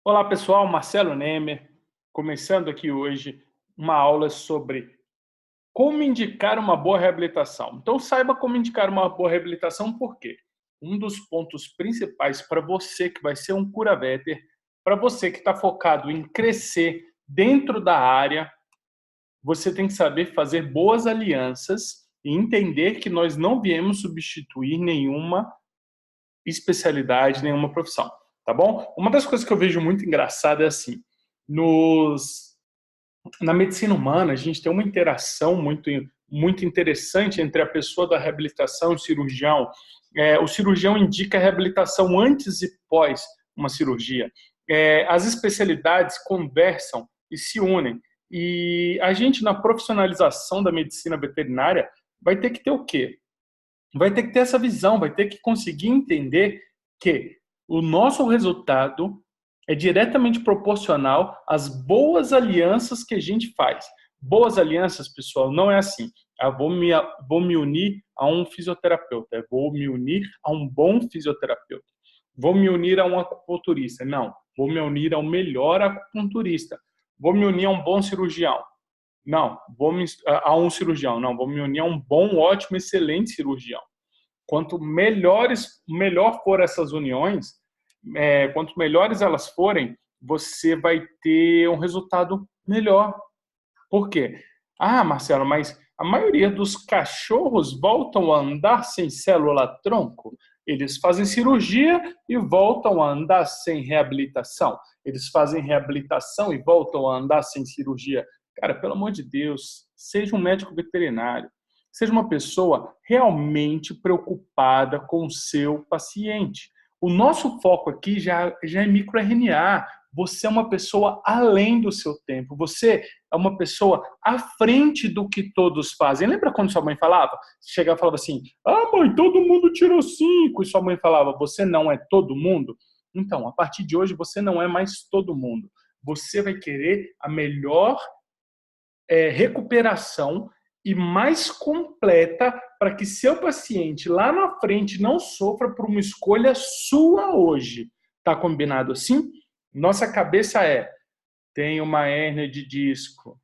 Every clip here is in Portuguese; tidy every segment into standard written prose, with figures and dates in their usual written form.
Olá pessoal, Marcelo Nemer, começando aqui hoje uma aula sobre como indicar uma boa reabilitação. Então saiba como indicar uma boa reabilitação, por quê? Um dos pontos principais para você que vai ser um curaveter, para você que está focado em crescer dentro da área, você tem que saber fazer boas alianças e entender que nós não viemos substituir nenhuma especialidade, nenhuma profissão, tá bom? Uma das coisas que eu vejo muito engraçada é assim, nos na medicina humana, a gente tem uma interação muito interessante entre a pessoa da reabilitação e o cirurgião. O cirurgião indica a reabilitação antes e pós uma cirurgia. As especialidades conversam e se unem. E a gente, na profissionalização da medicina veterinária, vai ter que ter o quê? Vai ter que ter essa visão, vai ter que conseguir entender que o nosso resultado é diretamente proporcional às boas alianças que a gente faz. Boas alianças, pessoal, não é assim. Vou me unir a um fisioterapeuta, vou me unir a um bom fisioterapeuta, vou me unir a um acupunturista. Não, vou me unir a um melhor acupunturista, vou me unir a um bom cirurgião. Não, a um cirurgião. Não, vou me unir a um bom, ótimo, excelente cirurgião. Melhor for essas uniões, quanto melhores elas forem, você vai ter um resultado melhor. Por quê? Ah, Marcelo, mas a maioria dos cachorros voltam a andar sem célula-tronco. Eles fazem cirurgia e voltam a andar sem reabilitação. Eles fazem reabilitação e voltam a andar sem cirurgia. Cara, pelo amor de Deus, seja um médico veterinário. Seja uma pessoa realmente preocupada com o seu paciente. O nosso foco aqui já é microRNA. Você é uma pessoa além do seu tempo. Você é uma pessoa à frente do que todos fazem. Lembra quando sua mãe falava? Você chegava e falava assim, ah, mãe, todo mundo tirou 5. E sua mãe falava, você não é todo mundo? Então, a partir de hoje, você não é mais todo mundo. Você vai querer a melhor recuperação e mais completa para que seu paciente lá na frente não sofra por uma escolha sua hoje. Tá combinado assim? Nossa cabeça tem uma hérnia de disco,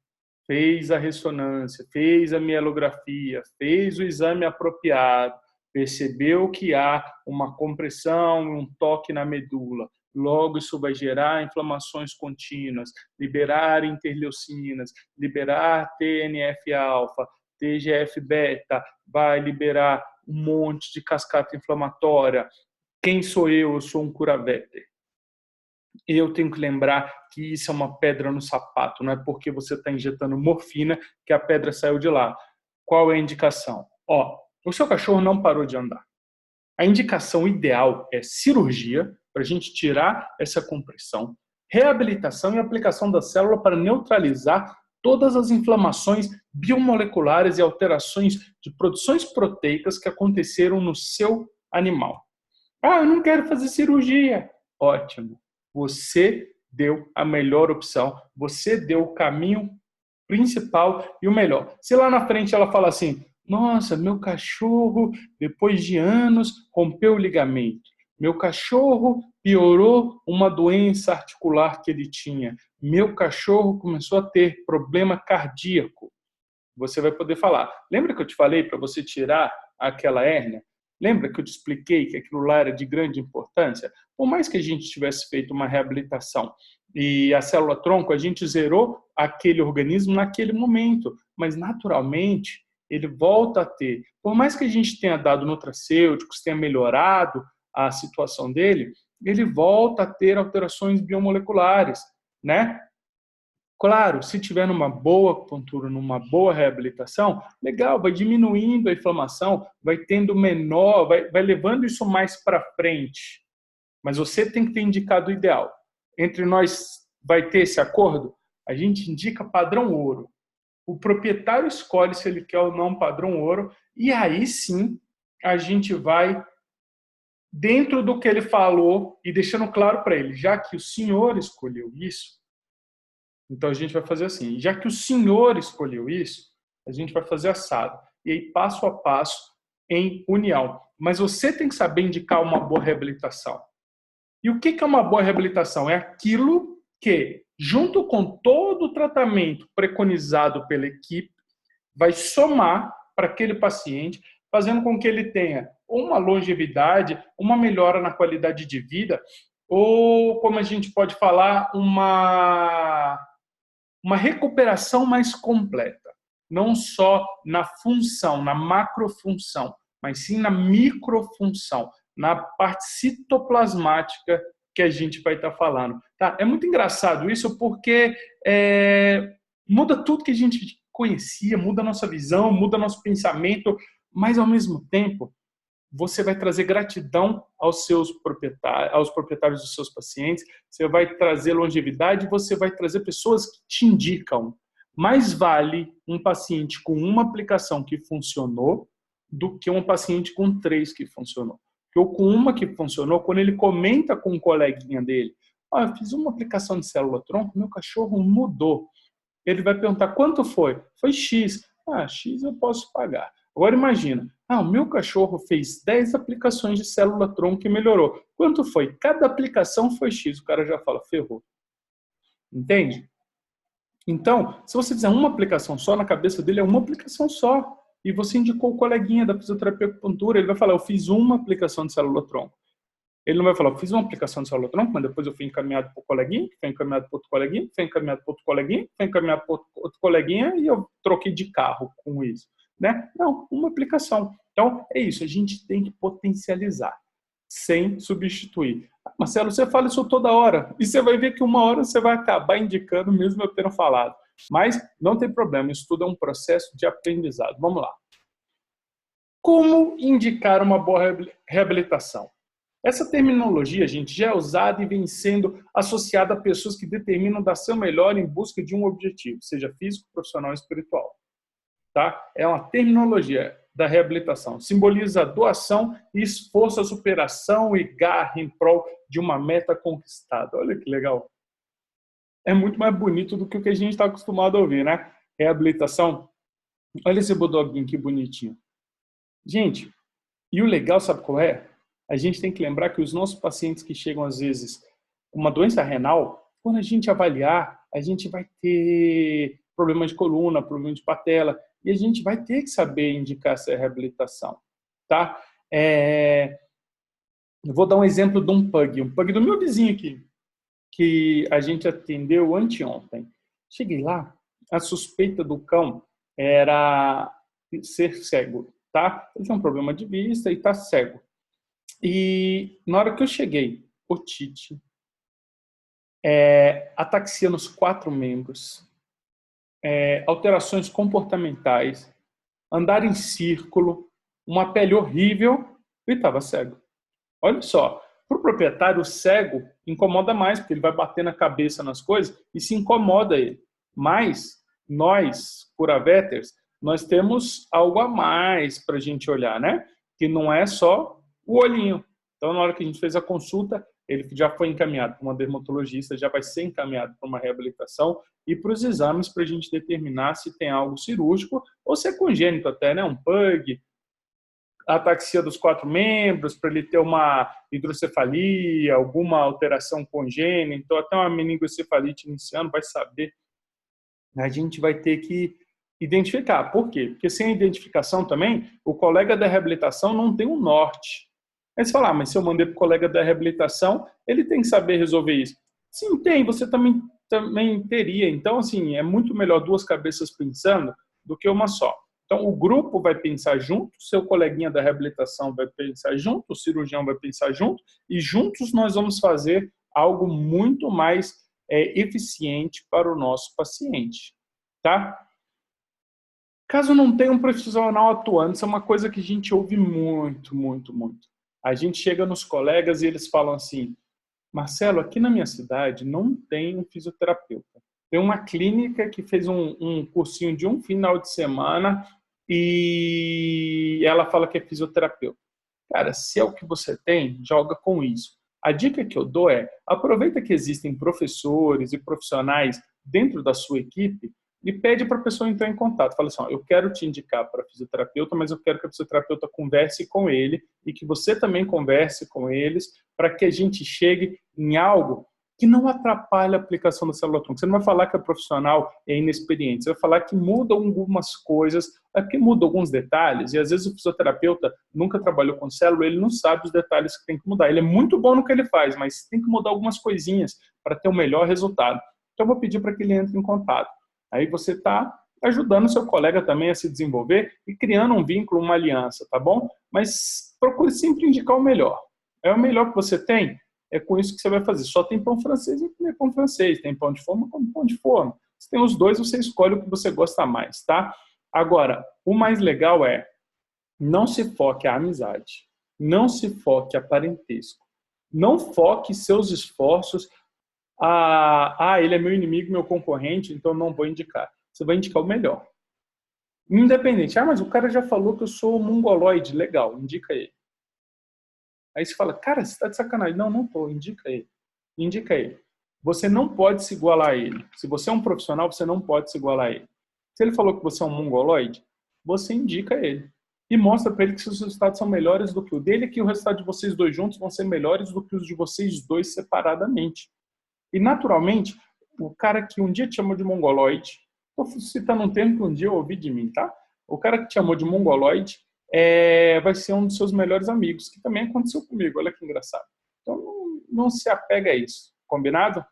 fez a ressonância, fez a mielografia, fez o exame apropriado, percebeu que há uma compressão, um toque na medula. Logo, isso vai gerar inflamações contínuas, liberar interleucinas, liberar TNF-alfa, TGF-beta, vai liberar um monte de cascata inflamatória. Quem sou eu? Eu sou um curaveter. Eu tenho que lembrar que isso é uma pedra no sapato, não é porque você está injetando morfina que a pedra saiu de lá. Qual é a indicação? O seu cachorro não parou de andar. A indicação ideal é cirurgia, para a gente tirar essa compressão, reabilitação e aplicação da célula para neutralizar todas as inflamações biomoleculares e alterações de produções proteicas que aconteceram no seu animal. Ah, eu não quero fazer cirurgia. Ótimo. Você deu a melhor opção. Você deu o caminho principal e o melhor. Se lá na frente ela fala assim, nossa, meu cachorro, depois de anos, rompeu o ligamento. Meu cachorro piorou uma doença articular que ele tinha. Meu cachorro começou a ter problema cardíaco. Você vai poder falar. Lembra que eu te falei para você tirar aquela hérnia? Lembra que eu te expliquei que aquilo lá era de grande importância? Por mais que a gente tivesse feito uma reabilitação e a célula-tronco, a gente zerou aquele organismo naquele momento, mas naturalmente ele volta a ter. Por mais que a gente tenha dado nutracêuticos, tenha melhorado a situação dele, ele volta a ter alterações biomoleculares, né? Claro, se tiver numa boa acupuntura, numa boa reabilitação, legal, vai diminuindo a inflamação, vai tendo menor, vai levando isso mais para frente. Mas você tem que ter indicado o ideal. Entre nós vai ter esse acordo? A gente indica padrão ouro. O proprietário escolhe se ele quer ou não padrão ouro, e aí sim a gente vai dentro do que ele falou e deixando claro para ele, já que o senhor escolheu isso, então a gente vai fazer assim. Já que o senhor escolheu isso, a gente vai fazer assado. E aí, passo a passo, em união. Mas você tem que saber indicar uma boa reabilitação. E o que é uma boa reabilitação? É aquilo que, junto com todo o tratamento preconizado pela equipe, vai somar para aquele paciente, fazendo com que ele tenha uma longevidade, uma melhora na qualidade de vida, ou, como a gente pode falar, uma recuperação mais completa. Não só na função, na macrofunção, mas sim na microfunção, na parte citoplasmática que a gente vai estar falando. Tá? É muito engraçado isso porque muda tudo que a gente conhecia, muda a nossa visão, muda nosso pensamento, mas ao mesmo tempo você vai trazer gratidão aos proprietários dos seus pacientes, você vai trazer longevidade, você vai trazer pessoas que te indicam. Mais vale um paciente com uma aplicação que funcionou do que um paciente com 3 que funcionou. Porque com uma que funcionou, quando ele comenta com um coleguinha dele, eu fiz uma aplicação de célula-tronco, meu cachorro mudou. Ele vai perguntar, quanto foi? Foi X. X eu posso pagar. Agora imagina, o meu cachorro fez 10 aplicações de célula-tronco e melhorou. Quanto foi? Cada aplicação foi X. O cara já fala, ferrou. Entende? Então, se você fizer uma aplicação só, na cabeça dele é uma aplicação só. E você indicou o coleguinha da fisioterapia acupuntura, ele vai falar, eu fiz uma aplicação de célula-tronco. Ele não vai falar, eu fiz uma aplicação de célula-tronco, mas depois eu fui encaminhado para o coleguinha, foi encaminhado para outro coleguinha, foi encaminhado para outro coleguinha, foi encaminhado para outro coleguinha e eu troquei de carro com isso. Né? Não, uma aplicação. Então, é isso, a gente tem que potencializar, sem substituir. Marcelo, você fala isso toda hora, e você vai ver que uma hora você vai acabar indicando, mesmo eu tendo falado. Mas não tem problema, isso tudo é um processo de aprendizado. Vamos lá. Como indicar uma boa reabilitação? Essa terminologia, gente, já é usada e vem sendo associada a pessoas que determinam dar seu melhor em busca de um objetivo, seja físico, profissional ou espiritual. Tá? É uma terminologia da reabilitação. Simboliza doação e esforço, a superação e garra em prol de uma meta conquistada. Olha que legal. É muito mais bonito do que o que a gente está acostumado a ouvir, né? Reabilitação. Olha esse bulldoguinho que bonitinho. Gente, e o legal, sabe qual é? A gente tem que lembrar que os nossos pacientes que chegam, às vezes, com uma doença renal, quando a gente avaliar, a gente vai ter problema de coluna, problema de patela, e a gente vai ter que saber indicar essa reabilitação, tá? Eu vou dar um exemplo de um pug do meu vizinho aqui, que a gente atendeu anteontem. Cheguei lá, a suspeita do cão era ser cego, tá? Ele tem um problema de vista e tá cego. E na hora que eu cheguei, otite, ataxia nos 4 membros, alterações comportamentais, andar em círculo, uma pele horrível e estava cego. Olha só, para o proprietário, o cego incomoda mais, porque ele vai bater na cabeça nas coisas e se incomoda ele. Mas nós, curaveters, nós temos algo a mais para a gente olhar, né? Que não é só o olhinho. Então, na hora que a gente fez a consulta, ele já foi encaminhado para uma dermatologista, já vai ser encaminhado para uma reabilitação e para os exames para a gente determinar se tem algo cirúrgico ou se é congênito até, né? Um PUG, ataxia dos 4 membros, para ele ter uma hidrocefalia, alguma alteração congênita, então até uma meningoencefalite iniciando, vai saber. A gente vai ter que identificar. Por quê? Porque sem identificação também, o colega da reabilitação não tem um norte. Aí você fala, mas se eu mandei para o colega da reabilitação, ele tem que saber resolver isso. Sim, tem, você também teria. Então, assim, é muito melhor 2 cabeças pensando do que uma só. Então, o grupo vai pensar junto, seu coleguinha da reabilitação vai pensar junto, o cirurgião vai pensar junto, e juntos nós vamos fazer algo muito mais eficiente para o nosso paciente. Tá? Caso não tenha um profissional atuando, isso é uma coisa que a gente ouve muito, muito, muito. A gente chega nos colegas e eles falam assim, Marcelo, aqui na minha cidade não tem um fisioterapeuta. Tem uma clínica que fez um cursinho de um final de semana e ela fala que é fisioterapeuta. Cara, se é o que você tem, joga com isso. A dica que eu dou é, aproveita que existem professores e profissionais dentro da sua equipe, e pede para a pessoa entrar em contato. Fala assim, ó, eu quero te indicar para fisioterapeuta, mas eu quero que a fisioterapeuta converse com ele e que você também converse com eles para que a gente chegue em algo que não atrapalhe a aplicação da célula-tronco. Você não vai falar que a profissional é inexperiente, você vai falar que muda algumas coisas, que muda alguns detalhes, e às vezes o fisioterapeuta nunca trabalhou com célula, ele não sabe os detalhes que tem que mudar. Ele é muito bom no que ele faz, mas tem que mudar algumas coisinhas para ter o melhor resultado. Então eu vou pedir para que ele entre em contato. Aí você está ajudando o seu colega também a se desenvolver e criando um vínculo, uma aliança, tá bom? Mas procure sempre indicar o melhor. É o melhor que você tem? É com isso que você vai fazer. Só tem pão francês e comer pão francês. Tem pão de forma, come pão de forma. Se tem os dois, você escolhe o que você gosta mais, tá? Agora, o mais legal é não se foque a amizade. Não se foque a parentesco. Não foque seus esforços ele é meu inimigo, meu concorrente, então não vou indicar. Você vai indicar o melhor. Independente. Mas o cara já falou que eu sou mongoloide. Legal, indica ele. Aí você fala, cara, você tá de sacanagem. Não, não tô, indica ele. Indica ele. Você não pode se igualar a ele. Se você é um profissional, você não pode se igualar a ele. Se ele falou que você é um mongoloide, você indica ele. E mostra para ele que seus resultados são melhores do que o dele e que o resultado de vocês dois juntos vão ser melhores do que os de vocês dois separadamente. E, naturalmente, o cara que um dia te chamou de mongoloide, estou citando um termo que um dia eu ouvi de mim, tá? O cara que te chamou de mongoloide vai ser um dos seus melhores amigos, que também aconteceu comigo, olha que engraçado. Então, não se apega a isso, combinado?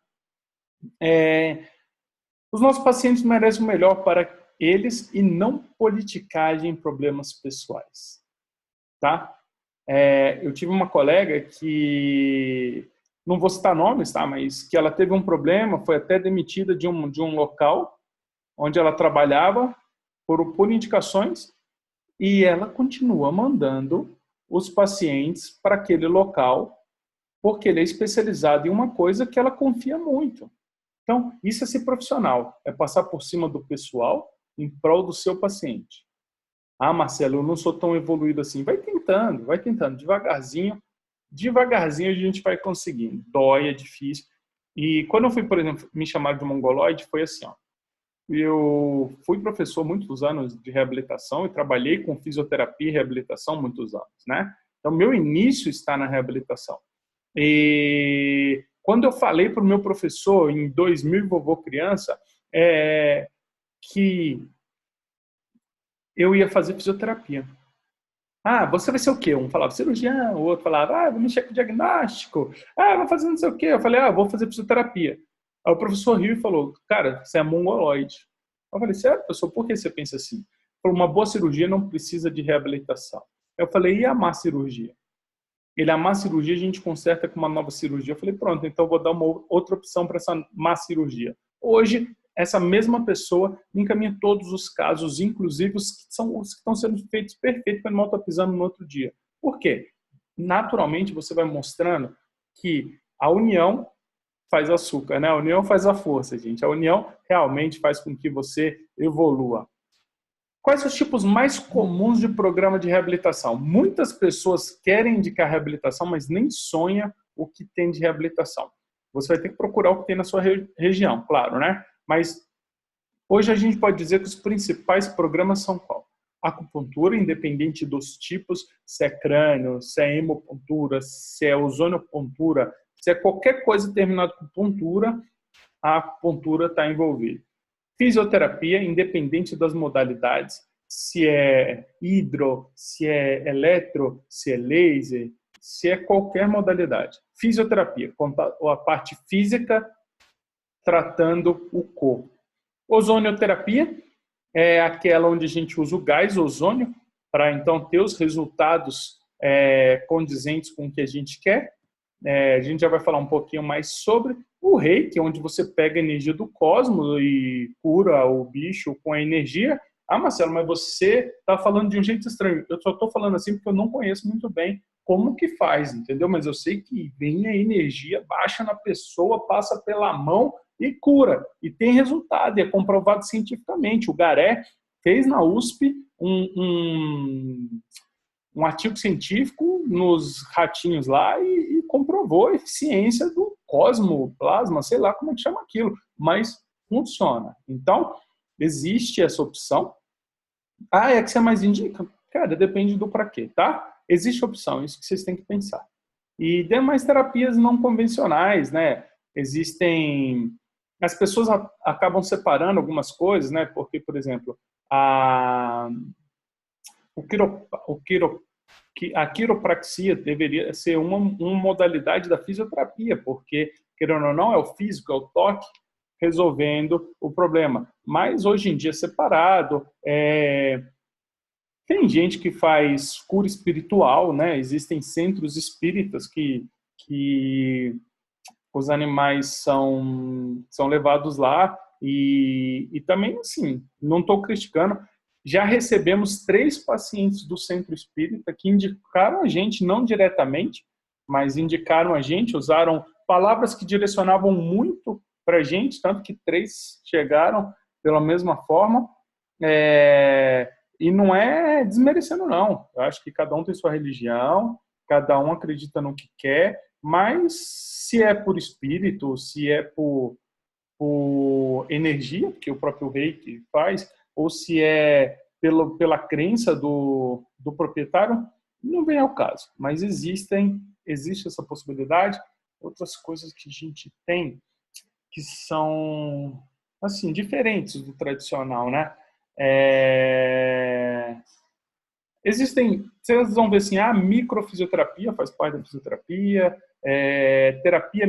Os nossos pacientes merecem o melhor para eles e não politicagem em problemas pessoais, tá? Eu tive uma colega que... não vou citar nomes, tá? Mas que ela teve um problema, foi até demitida de um local onde ela trabalhava por indicações e ela continua mandando os pacientes para aquele local porque ele é especializado em uma coisa que ela confia muito. Então, isso é ser profissional, é passar por cima do pessoal em prol do seu paciente. Marcelo, eu não sou tão evoluído assim. Vai tentando, devagarzinho a gente vai conseguindo. Dói, é difícil. E quando eu fui, por exemplo, me chamar de mongoloide, foi assim, ó. Eu fui professor muitos anos de reabilitação e trabalhei com fisioterapia e reabilitação muitos anos, né? Então, meu início está na reabilitação. E quando eu falei para o meu professor, em 2000, vovô criança, que eu ia fazer fisioterapia. Você vai ser o quê? Um falava cirurgião, o outro falava, vou mexer com diagnóstico, vou fazer não sei o quê. Eu falei, vou fazer fisioterapia. Aí o professor riu e falou, cara, você é mongoloide. Eu falei, sério, professor, por que você pensa assim? Ele falou, uma boa cirurgia não precisa de reabilitação. Eu falei, e a má cirurgia? A má cirurgia a gente conserta com uma nova cirurgia. Eu falei, pronto, então eu vou dar uma outra opção para essa má cirurgia. Hoje, essa mesma pessoa encaminha todos os casos, inclusive os que estão sendo feitos perfeitos, quando o mal está pisando no outro dia. Por quê? Naturalmente, você vai mostrando que a união faz açúcar, né? A união faz a força, gente. A união realmente faz com que você evolua. Quais os tipos mais comuns de programa de reabilitação? Muitas pessoas querem indicar reabilitação, mas nem sonham o que tem de reabilitação. Você vai ter que procurar o que tem na sua região, claro, né? Mas hoje a gente pode dizer que os principais programas são qual? Acupuntura, independente dos tipos, se é crânio, se é hemopuntura, se é ozoniopuntura, se é qualquer coisa terminada com puntura, a acupuntura está envolvida. Fisioterapia, independente das modalidades, se é hidro, se é eletro, se é laser, se é qualquer modalidade. Fisioterapia, a parte física tratando o corpo. Ozonioterapia é aquela onde a gente usa o gás ozônio para então ter os resultados condizentes com o que a gente quer. A gente já vai falar um pouquinho mais sobre o reiki, onde você pega a energia do cosmos e cura o bicho com a energia. Marcelo, mas você está falando de um jeito estranho. Eu só estou falando assim porque eu não conheço muito bem como que faz, entendeu? Mas eu sei que vem a energia, baixa na pessoa, passa pela mão e cura. E tem resultado, e é comprovado cientificamente. O Garé fez na USP um artigo científico nos ratinhos lá e comprovou a eficiência do cosmo, plasma, sei lá como é que chama aquilo, mas funciona. Então, Existe essa opção. Ah, é que você mais indica? Cara, depende do para quê, tá? Existe opção, isso que vocês têm que pensar. E demais terapias não convencionais, né? Existem... As pessoas acabam separando algumas coisas, né? Porque, por exemplo, a, o quiro, o quiro, a quiropraxia deveria ser uma modalidade da fisioterapia, porque, querendo ou não, é o físico, é o toque resolvendo o problema. Mas, hoje em dia, é separado. Tem gente que faz cura espiritual, né? Existem centros espíritas que os animais são levados lá e também, assim, não estou criticando. Já recebemos 3 pacientes do centro espírita que indicaram a gente, não diretamente, mas indicaram a gente, usaram palavras que direcionavam muito para a gente, tanto que 3 chegaram pela mesma forma. E não é desmerecendo, não. Eu acho que cada um tem sua religião, cada um acredita no que quer, mas se é por espírito, se é por energia, que o próprio reiki faz, ou se é pela crença do proprietário, não vem ao caso. Mas existe essa possibilidade. Outras coisas que a gente tem que são, assim, diferentes do tradicional, né? Existem, vocês vão ver assim, a microfisioterapia faz parte da fisioterapia, terapia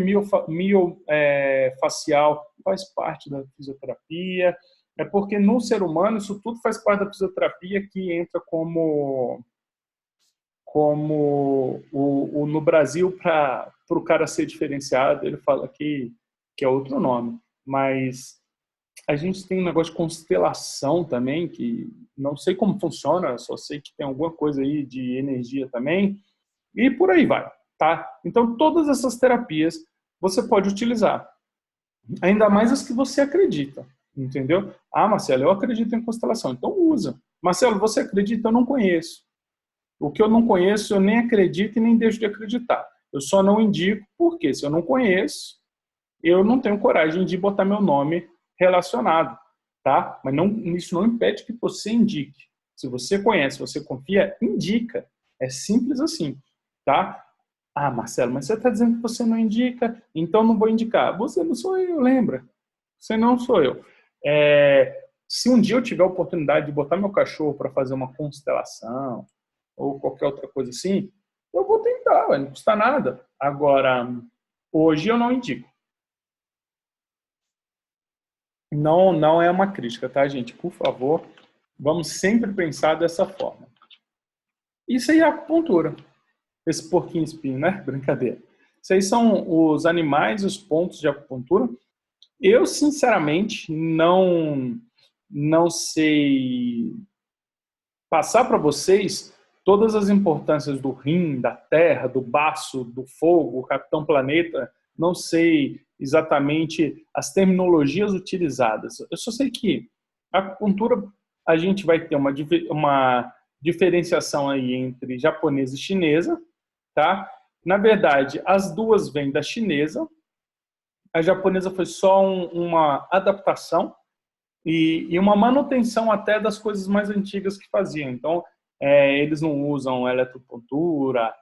miofacial faz parte da fisioterapia, é porque no ser humano isso tudo faz parte da fisioterapia, que entra como no Brasil, para o cara ser diferenciado, ele fala que é outro nome, mas a gente tem um negócio de constelação também, que não sei como funciona, só sei que tem alguma coisa aí de energia também, e por aí vai, tá? Então, todas essas terapias você pode utilizar, ainda mais as que você acredita, entendeu? Ah, Marcelo, eu acredito em constelação, então usa. Marcelo, você acredita? Eu não conheço. O que eu não conheço, eu nem acredito e nem deixo de acreditar. Eu só não indico, porque se eu não conheço, eu não tenho coragem de botar meu nome relacionado, tá? Mas não, isso não impede que você indique. Se você conhece, você confia, indica. É simples assim, tá? Ah, Marcelo, mas você está dizendo que você não indica, então não vou indicar. Você não sou eu, lembra? Você não sou eu. Se um dia eu tiver a oportunidade de botar meu cachorro para fazer uma constelação ou qualquer outra coisa assim, eu vou tentar, não custa nada. Agora, hoje eu não indico. Não, não é uma crítica, tá, gente? Por favor, vamos sempre pensar dessa forma. Isso aí é acupuntura. Esse porquinho espinho, né? Brincadeira. Isso aí são os animais, os pontos de acupuntura. Eu, sinceramente, não sei passar para vocês todas as importâncias do rim, da terra, do baço, do fogo, o Capitão Planeta. Não sei exatamente as terminologias utilizadas. Eu só sei que a acupuntura, a gente vai ter uma diferenciação aí entre japonesa e chinesa, tá? Na verdade, as duas vêm da chinesa. A japonesa foi só uma adaptação e uma manutenção até das coisas mais antigas que faziam. Então, eles não usam eletropuntura,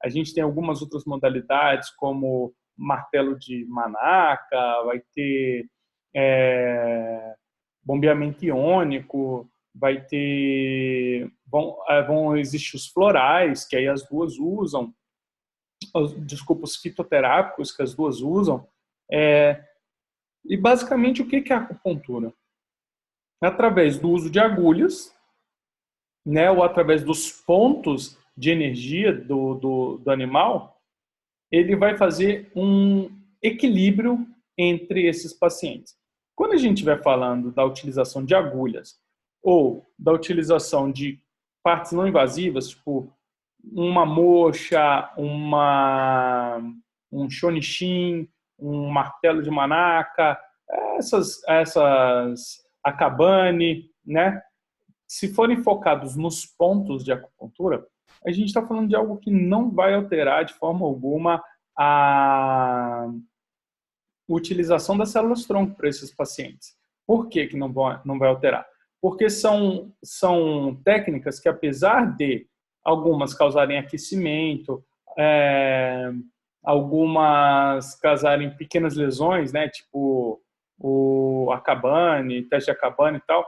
a gente tem algumas outras modalidades, como martelo de Manaka, vai ter bombeamento iônico, vai ter... vão existir os florais, que aí as duas usam, desculpa, os fitoterápicos, que as duas usam. E basicamente o que é a acupuntura? Através do uso de agulhas, né, ou através dos pontos de energia do animal, ele vai fazer um equilíbrio entre esses pacientes. Quando a gente estiver falando da utilização de agulhas ou da utilização de partes não invasivas, tipo uma moxa, um shonishin, um martelo de Manaka, essas akabane, né? Se forem focados nos pontos de acupuntura, a gente está falando de algo que não vai alterar de forma alguma a utilização das células-tronco para esses pacientes. Por que que não vai alterar? Porque são técnicas que, apesar de algumas causarem aquecimento, algumas causarem pequenas lesões, né, tipo o Akabane, teste de Akabane e tal,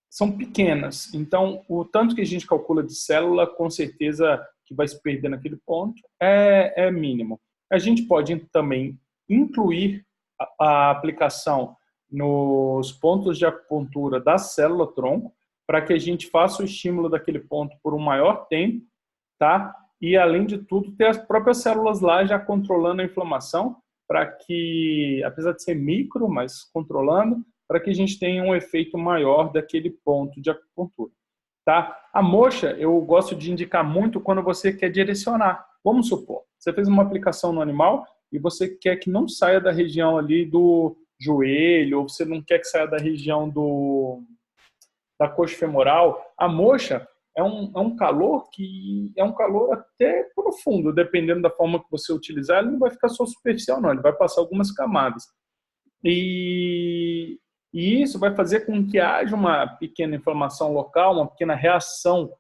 são pequenas. Então, o tanto que a gente calcula de célula, com certeza que vai se perder naquele ponto, é mínimo. A gente pode também incluir a aplicação nos pontos de acupuntura da célula-tronco, para que a gente faça o estímulo daquele ponto por um maior tempo, tá? E, além de tudo, ter as próprias células lá já controlando a inflamação, para que, apesar de ser micro, mas controlando, para que a gente tenha um efeito maior daquele ponto de acupuntura, tá? A moxa, eu gosto de indicar muito quando você quer direcionar. Vamos supor, você fez uma aplicação no animal e você quer que não saia da região ali do joelho, ou você não quer que saia da região da coxa femoral. A moxa é um calor que é um calor até profundo, dependendo da forma que você utilizar, ele não vai ficar só superficial, não, ele vai passar algumas camadas. E isso vai fazer com que haja uma pequena inflamação local, uma pequena reação,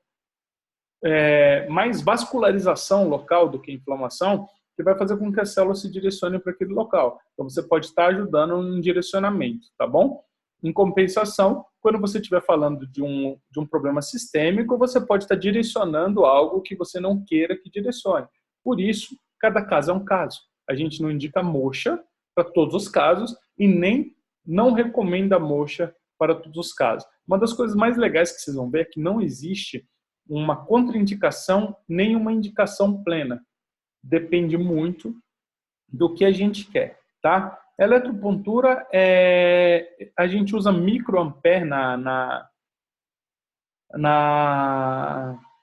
mais vascularização local do que inflamação, que vai fazer com que as células se direcionem para aquele local. Então, você pode estar ajudando em direcionamento, tá bom? Em compensação, quando você estiver falando de um problema sistêmico, você pode estar direcionando algo que você não queira que direcione. Por isso, cada caso é um caso. A gente não indica moxa para todos os casos e nem não recomenda moxa para todos os casos. Uma das coisas mais legais que vocês vão ver é que não existe uma contraindicação nem uma indicação plena. Depende muito do que a gente quer, tá? Eletropuntura, a gente usa microampere na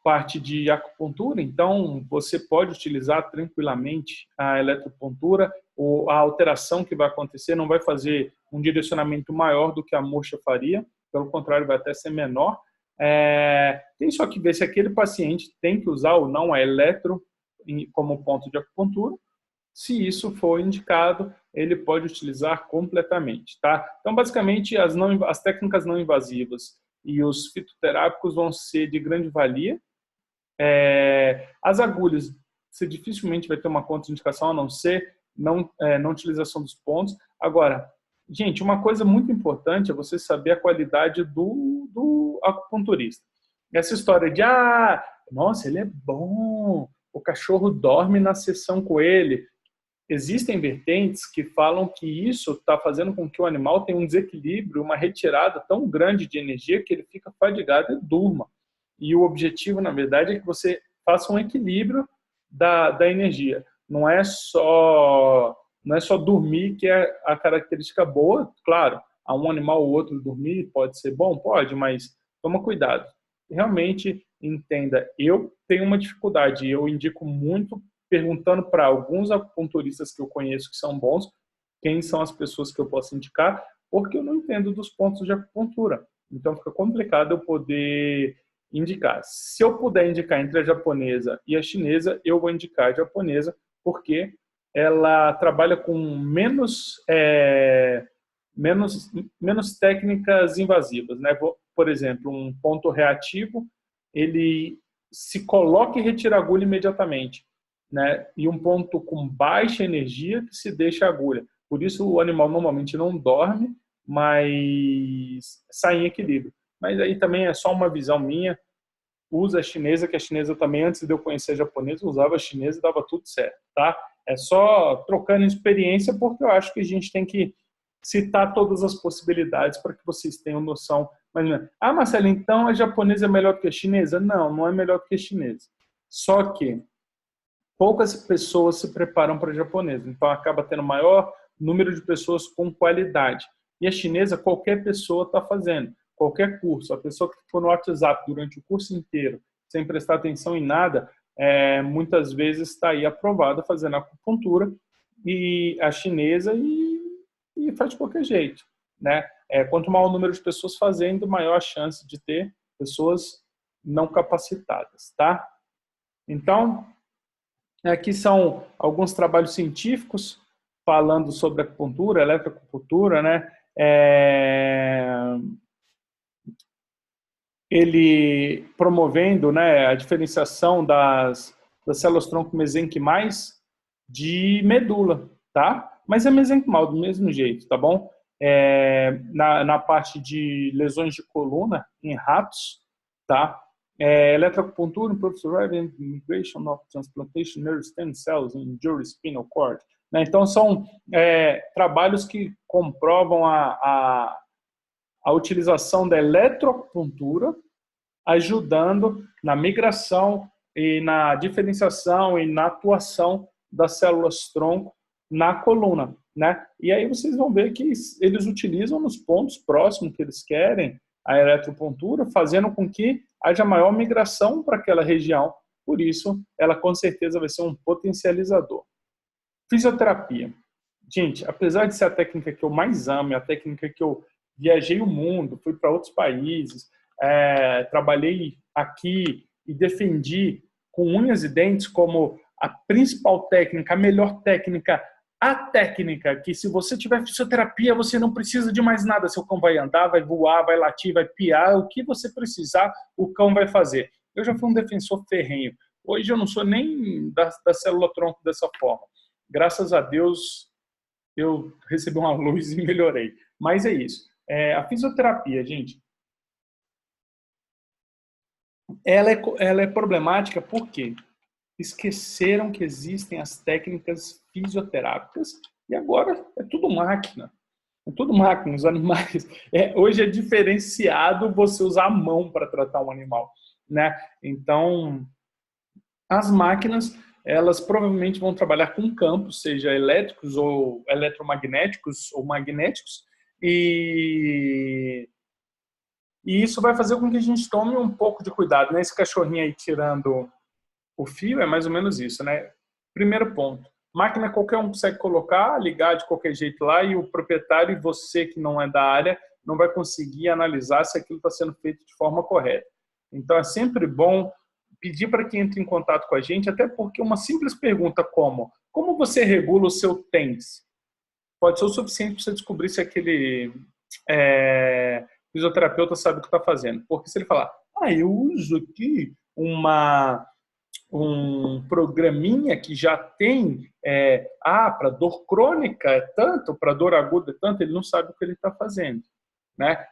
parte de acupuntura, então você pode utilizar tranquilamente a eletropuntura. A alteração que vai acontecer não vai fazer um direcionamento maior do que a moxa faria, pelo contrário, vai até ser menor. Tem só que ver se aquele paciente tem que usar ou não a eletro como ponto de acupuntura. Se isso for indicado, ele pode utilizar completamente, tá? Então, basicamente, as técnicas não invasivas e os fitoterápicos vão ser de grande valia. As agulhas, você dificilmente vai ter uma contraindicação, a não ser não utilização dos pontos. Agora, gente, uma coisa muito importante é você saber a qualidade do acupunturista. Essa história de, nossa, ele é bom, o cachorro dorme na sessão com ele. Existem vertentes que falam que isso está fazendo com que o animal tenha um desequilíbrio, uma retirada tão grande de energia que ele fica fadigado e durma. E o objetivo, na verdade, é que você faça um equilíbrio da energia. Não é só dormir que é a característica boa. Claro, a um animal ou outro dormir pode ser bom? Pode, mas toma cuidado. Realmente, entenda, eu tenho uma dificuldade, eu indico muito perguntando para alguns acupunturistas que eu conheço que são bons, quem são as pessoas que eu posso indicar, porque eu não entendo dos pontos de acupuntura. Então fica complicado eu poder indicar. Se eu puder indicar entre a japonesa e a chinesa, eu vou indicar a japonesa, porque ela trabalha com menos técnicas invasivas, né? Por exemplo, um ponto reativo, ele se coloca e retira a agulha imediatamente, né? E um ponto com baixa energia que se deixa a agulha. Por isso o animal normalmente não dorme, mas sai em equilíbrio. Mas aí também é só uma visão minha. Usa a chinesa, que a chinesa também, antes de eu conhecer a japonesa, usava a chinesa e dava tudo certo, tá? É só trocando experiência, porque eu acho que a gente tem que citar todas as possibilidades para que vocês tenham noção. Mas, Marcelo, então a japonesa é melhor que a chinesa? Não, não é melhor que a chinesa. Só que poucas pessoas se preparam para a japonesa, então acaba tendo maior número de pessoas com qualidade. E a chinesa, qualquer pessoa está fazendo, qualquer curso. A pessoa que ficou no WhatsApp durante o curso inteiro, sem prestar atenção em nada, muitas vezes está aí aprovada fazendo acupuntura e a chinesa e faz de qualquer jeito, né? Quanto maior o número de pessoas fazendo, maior a chance de ter pessoas não capacitadas, tá? Então, aqui são alguns trabalhos científicos falando sobre acupuntura, eletroacupuntura, né? ele promovendo, né, a diferenciação das células-tronco mesenquimais de medula, tá? Mas é mesenquimal do mesmo jeito, tá bom? Na parte de lesões de coluna em ratos, tá? Eletroacupuntura, improve survival, integration of transplantation nerve stem cells in injured spinal cord. Né? Então, são trabalhos que comprovam a utilização da eletroacupuntura ajudando na migração e na diferenciação e na atuação das células-tronco na coluna, né? E aí vocês vão ver que eles utilizam nos pontos próximos que eles querem a eletropuntura, fazendo com que haja maior migração para aquela região. Por isso, ela com certeza vai ser um potencializador. Fisioterapia. Gente, apesar de ser a técnica que eu mais amo, é a técnica que eu viajei o mundo, fui para outros países, trabalhei aqui e defendi com unhas e dentes como a principal técnica, a melhor técnica, a técnica que se você tiver fisioterapia, você não precisa de mais nada. Seu cão vai andar, vai voar, vai latir, vai piar, o que você precisar, o cão vai fazer. Eu já fui um defensor ferrenho. Hoje eu não sou nem da célula-tronco dessa forma. Graças a Deus, eu recebi uma luz e melhorei. Mas é isso. A fisioterapia, gente, ela é problemática porque esqueceram que existem as técnicas fisioterápicas e agora é tudo máquina. É tudo máquina, os animais. Hoje é diferenciado você usar a mão para tratar um animal, né? Então, as máquinas, elas provavelmente vão trabalhar com campos, seja elétricos ou eletromagnéticos ou magnéticos, e isso vai fazer com que a gente tome um pouco de cuidado, né? Esse cachorrinho aí tirando o fio é mais ou menos isso, né? Primeiro ponto, máquina qualquer um consegue colocar, ligar de qualquer jeito lá e o proprietário e você que não é da área não vai conseguir analisar se aquilo está sendo feito de forma correta. Então é sempre bom pedir para que entre em contato com a gente, até porque uma simples pergunta como você regula o seu TENS? Pode ser o suficiente para você descobrir se aquele fisioterapeuta sabe o que está fazendo. Porque se ele falar, eu uso aqui um programinha que já tem para dor crônica é tanto, para dor aguda é tanto, ele não sabe o que ele está fazendo. Né?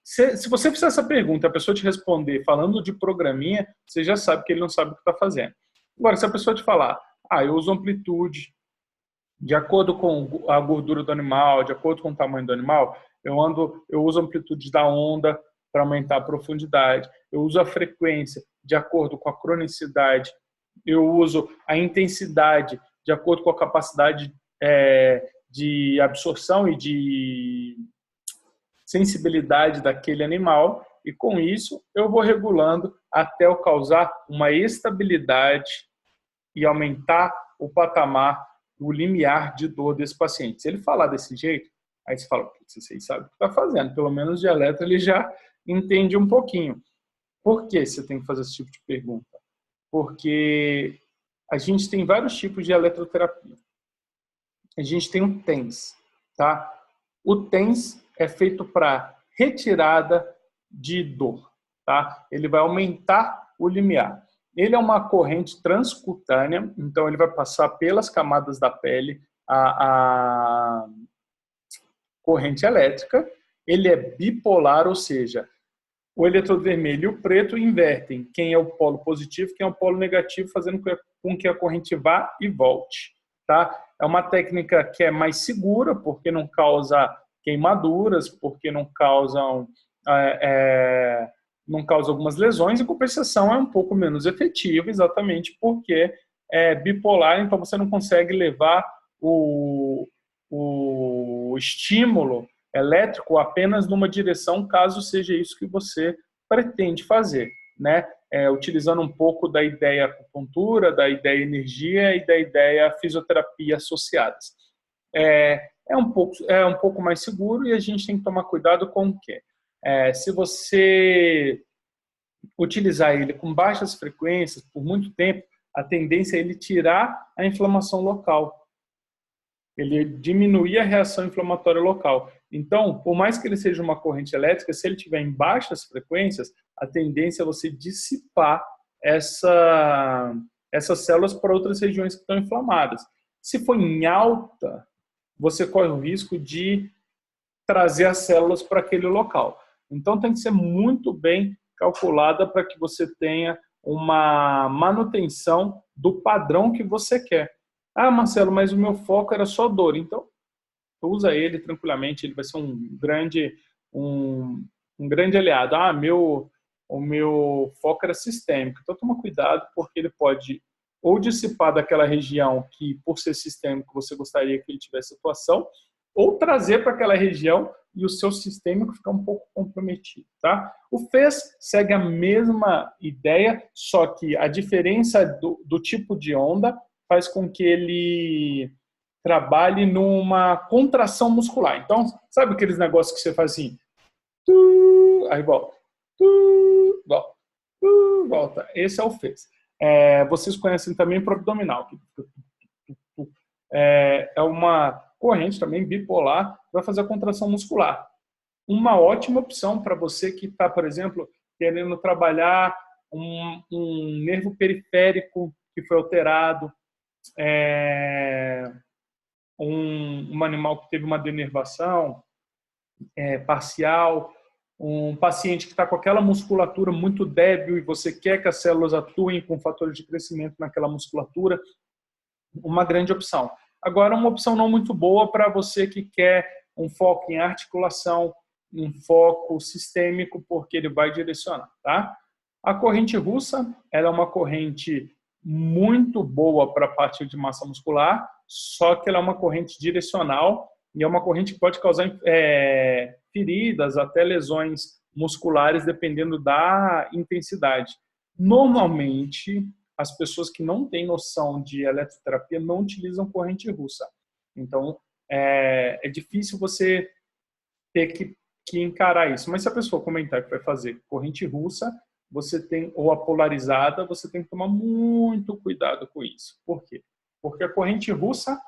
Se você fizer essa pergunta a pessoa te responder falando de programinha, você já sabe que ele não sabe o que está fazendo. Agora, se a pessoa te falar, eu uso amplitude, de acordo com a gordura do animal, de acordo com o tamanho do animal, eu uso a amplitude da onda para aumentar a profundidade, eu uso a frequência de acordo com a cronicidade, eu uso a intensidade de acordo com a capacidade de absorção e de sensibilidade daquele animal, e com isso eu vou regulando até eu causar uma estabilidade e aumentar o patamar, o limiar de dor desse paciente. Se ele falar desse jeito, aí você fala, você sabe o que está fazendo, pelo menos de eletro ele já entende um pouquinho. Por que você tem que fazer esse tipo de pergunta? Porque a gente tem vários tipos de eletroterapia. A gente tem um TENS, tá? O TENS é feito para retirada de dor, tá? Ele vai aumentar o limiar. Ele é uma corrente transcutânea, então ele vai passar pelas camadas da pele, a corrente elétrica. Ele é bipolar, ou seja, o eletrodo vermelho e o preto invertem quem é o polo positivo, quem é o polo negativo, fazendo com que a corrente vá e volte. Tá? É uma técnica que é mais segura, porque não causa queimaduras, porque não causa algumas lesões, e compensação é um pouco menos efetiva, exatamente porque é bipolar, então você não consegue levar o estímulo elétrico apenas numa direção, caso seja isso que você pretende fazer, né? Utilizando um pouco da ideia acupuntura, da ideia energia e da ideia fisioterapia associadas. É um pouco mais seguro e a gente tem que tomar cuidado com o quê? Se você utilizar ele com baixas frequências por muito tempo, a tendência é ele tirar a inflamação local, ele diminuir a reação inflamatória local. Então, por mais que ele seja uma corrente elétrica, se ele estiver em baixas frequências, a tendência é você dissipar essas células para outras regiões que estão inflamadas. Se for em alta, você corre o risco de trazer as células para aquele local. Então, tem que ser muito bem calculada para que você tenha uma manutenção do padrão que você quer. Ah, Marcelo, mas o meu foco era só dor. Então, usa ele tranquilamente, ele vai ser um grande aliado. Ah, o meu foco era sistêmico. Então, toma cuidado, porque ele pode ou dissipar daquela região que, por ser sistêmico, você gostaria que ele tivesse atuação, ou trazer para aquela região e o seu sistêmico ficar um pouco comprometido, tá? O FES segue a mesma ideia, só que a diferença do tipo de onda faz com que ele trabalhe numa contração muscular. Então, sabe aqueles negócios que você faz assim, aí volta, volta, volta. Esse é o FES. Vocês conhecem também para o abdominal. É uma corrente também bipolar, vai fazer a contração muscular. Uma ótima opção para você que está, por exemplo, querendo trabalhar um nervo periférico que foi alterado, um animal que teve uma denervação parcial, um paciente que está com aquela musculatura muito débil e você quer que as células atuem com fatores de crescimento naquela musculatura, uma grande opção. Agora, uma opção não muito boa para você que quer um foco em articulação, um foco sistêmico, porque ele vai direcionar, tá? A corrente russa, ela é uma corrente muito boa para a parte de massa muscular, só que ela é uma corrente direcional e é uma corrente que pode causar feridas, até lesões musculares, dependendo da intensidade. Normalmente, as pessoas que não têm noção de eletroterapia não utilizam corrente russa. Então, é difícil você ter que encarar isso. Mas se a pessoa comentar que vai fazer corrente russa, ou a polarizada, você tem que tomar muito cuidado com isso. Por quê? Porque a corrente russa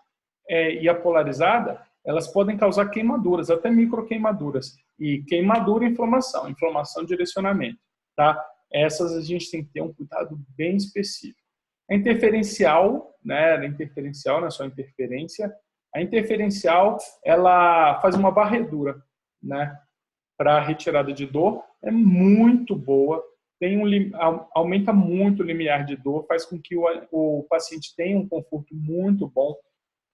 e a polarizada, elas podem causar queimaduras, até microqueimaduras. E queimadura, inflamação direcionamento, tá? Essas a gente tem que ter um cuidado bem específico. A interferencial, né? A interferencial não é só interferência. A interferencial, ela faz uma varredura, né? Para retirada de dor, é muito boa. Aumenta muito o limiar de dor, faz com que o paciente tenha um conforto muito bom.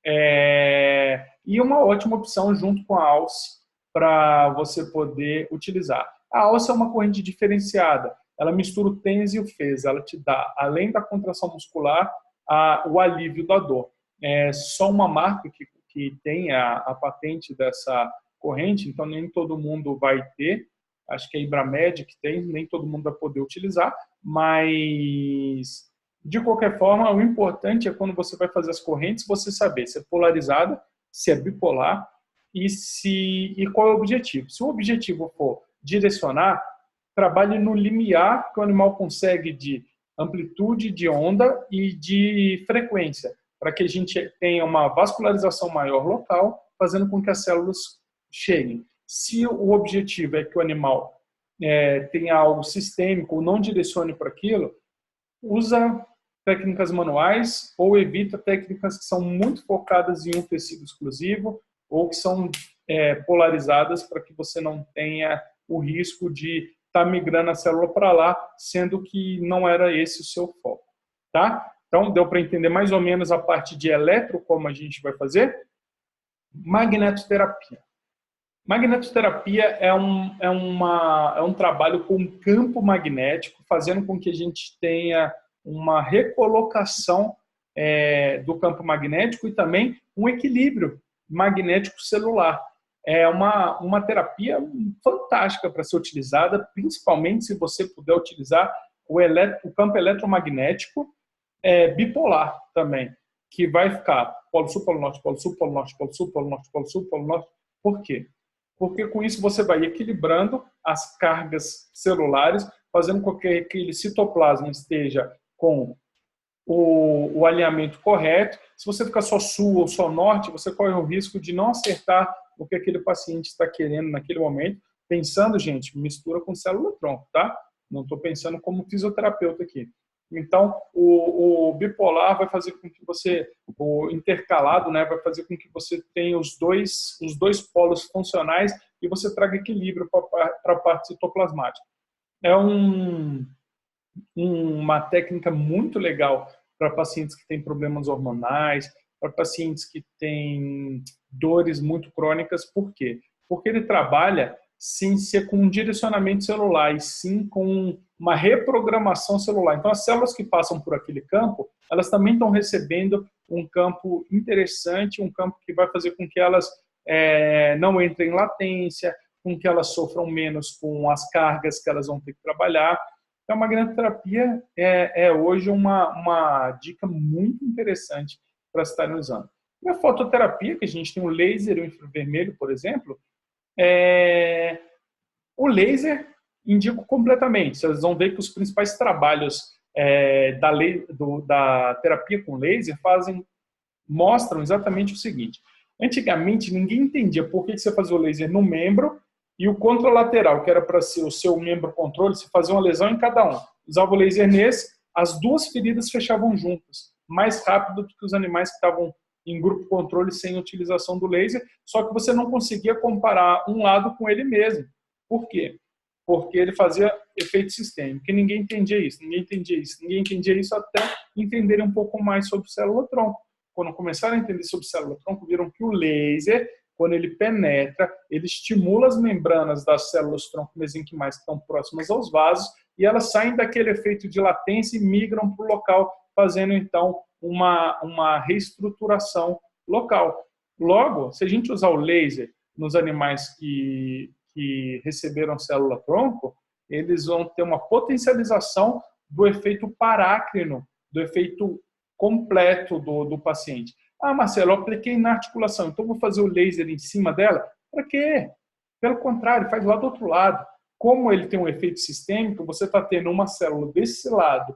E uma ótima opção junto com a alce para você poder utilizar. A alce é uma corrente diferenciada. Ela mistura o TENS e o FES. Ela te dá, além da contração muscular, o alívio da dor. É só uma marca que tem a patente dessa corrente, então nem todo mundo vai ter. Acho que a Ibramed que tem, nem todo mundo vai poder utilizar, mas de qualquer forma, o importante é quando você vai fazer as correntes, você saber se é polarizada, se é bipolar e qual é o objetivo. Se o objetivo for direcionar, trabalhe no limiar que o animal consegue de amplitude de onda e de frequência, para que a gente tenha uma vascularização maior local, fazendo com que as células cheguem. Se o objetivo é que o animal tenha algo sistêmico ou não direcione para aquilo, usa técnicas manuais ou evita técnicas que são muito focadas em um tecido exclusivo ou que são polarizadas para que você não tenha o risco de estar migrando a célula para lá, sendo que não era esse o seu foco, tá? Então, deu para entender mais ou menos a parte de eletro, como a gente vai fazer? Magnetoterapia. Magnetoterapia é um trabalho com campo magnético, fazendo com que a gente tenha uma recolocação do campo magnético e também um equilíbrio magnético celular. É uma terapia fantástica para ser utilizada, principalmente se você puder utilizar o campo eletromagnético bipolar também, que vai ficar polo sul, polo norte, polo sul, polo norte, polo sul, polo norte, polo sul, polo norte. Por quê? Porque com isso você vai equilibrando as cargas celulares, fazendo com que aquele citoplasma esteja com o alinhamento correto. Se você ficar só sul ou só norte, você corre o risco de não acertar o que aquele paciente está querendo naquele momento, pensando, gente, mistura com célula-tronco, tá? Não estou pensando como fisioterapeuta aqui. Então, o bipolar vai fazer com que você, o intercalado, né, vai fazer com que você tenha os dois polos funcionais e você traga equilíbrio para a parte citoplasmática. É uma técnica muito legal para pacientes que têm problemas hormonais, para pacientes que têm dores muito crônicas. Por quê? Porque ele trabalha sem ser com um direcionamento celular, e sim com uma reprogramação celular. Então, as células que passam por aquele campo, elas também estão recebendo um campo interessante, um campo que vai fazer com que elas não entrem em latência, com que elas sofram menos com as cargas que elas vão ter que trabalhar. Então, a magnetoterapia é hoje uma dica muito interessante para estarem usando. E a fototerapia, que a gente tem o laser e o infravermelho, por exemplo, o laser indico completamente. Vocês vão ver que os principais trabalhos da terapia com laser mostram exatamente o seguinte. Antigamente, ninguém entendia por que você fazia o laser no membro e o contralateral, que era para ser o seu membro controle, se fazia uma lesão em cada um. Usava o laser nesse, as duas feridas fechavam juntas, mais rápido do que os animais que estavam em grupo controle sem utilização do laser, só que você não conseguia comparar um lado com ele mesmo. Por quê? Porque ele fazia efeito sistêmico, e ninguém entendia isso até entenderem um pouco mais sobre célula-tronco. Quando começaram a entender sobre célula-tronco, viram que o laser, quando ele penetra, ele estimula as membranas das células-tronco mesenquimais que estão próximas aos vasos, e elas saem daquele efeito de latência e migram para o local, fazendo, então, uma reestruturação local. Logo, se a gente usar o laser nos animais que receberam célula-tronco, eles vão ter uma potencialização do efeito parácrino, do efeito completo do paciente. Ah, Marcelo, eu apliquei na articulação, então vou fazer o laser em cima dela? Para quê? Pelo contrário, faz lá do outro lado. Como ele tem um efeito sistêmico, você está tendo uma célula desse lado,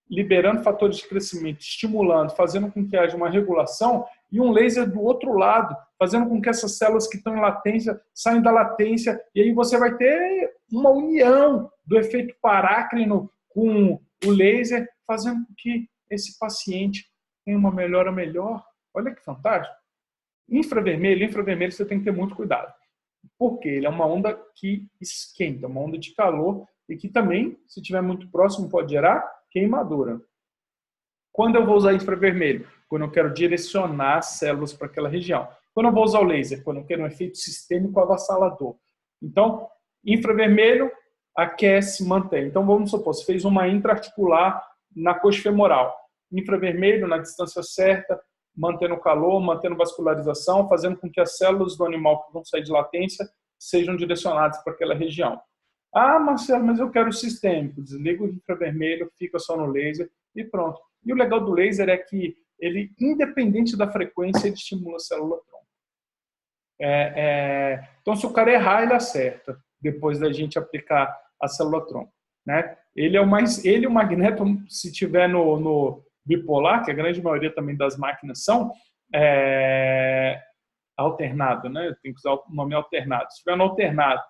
liberando fatores de crescimento, estimulando, fazendo com que haja uma regulação, e um laser do outro lado, fazendo com que essas células que estão em latência saiam da latência, e aí você vai ter uma união do efeito parácrino com o laser, fazendo com que esse paciente tenha uma melhora melhor. Olha que fantástico. Infravermelho você tem que ter muito cuidado, porque ele é uma onda que esquenta, uma onda de calor, e que também, se estiver muito próximo, pode gerar queimadura. Quando eu vou usar infravermelho? Quando eu quero direcionar células para aquela região. Quando eu vou usar o laser? Quando eu quero um efeito sistêmico avassalador. Então, infravermelho aquece, mantém. Então, vamos supor, você fez uma intraarticular na coxa femoral. Infravermelho na distância certa, mantendo o calor, mantendo vascularização, fazendo com que as células do animal que vão sair de latência sejam direcionadas para aquela região. Ah, Marcelo, mas eu quero sistêmico. Desliga o infravermelho, fica só no laser e pronto. E o legal do laser é que ele, independente da frequência, ele estimula a célula-tronco. Então, se o cara errar, ele acerta, depois da gente aplicar a célula-tronco. Né? Ele e o magneto, se tiver no bipolar, que a grande maioria também das máquinas são, alternado, né? Tem que usar o nome alternado. Se tiver no alternado,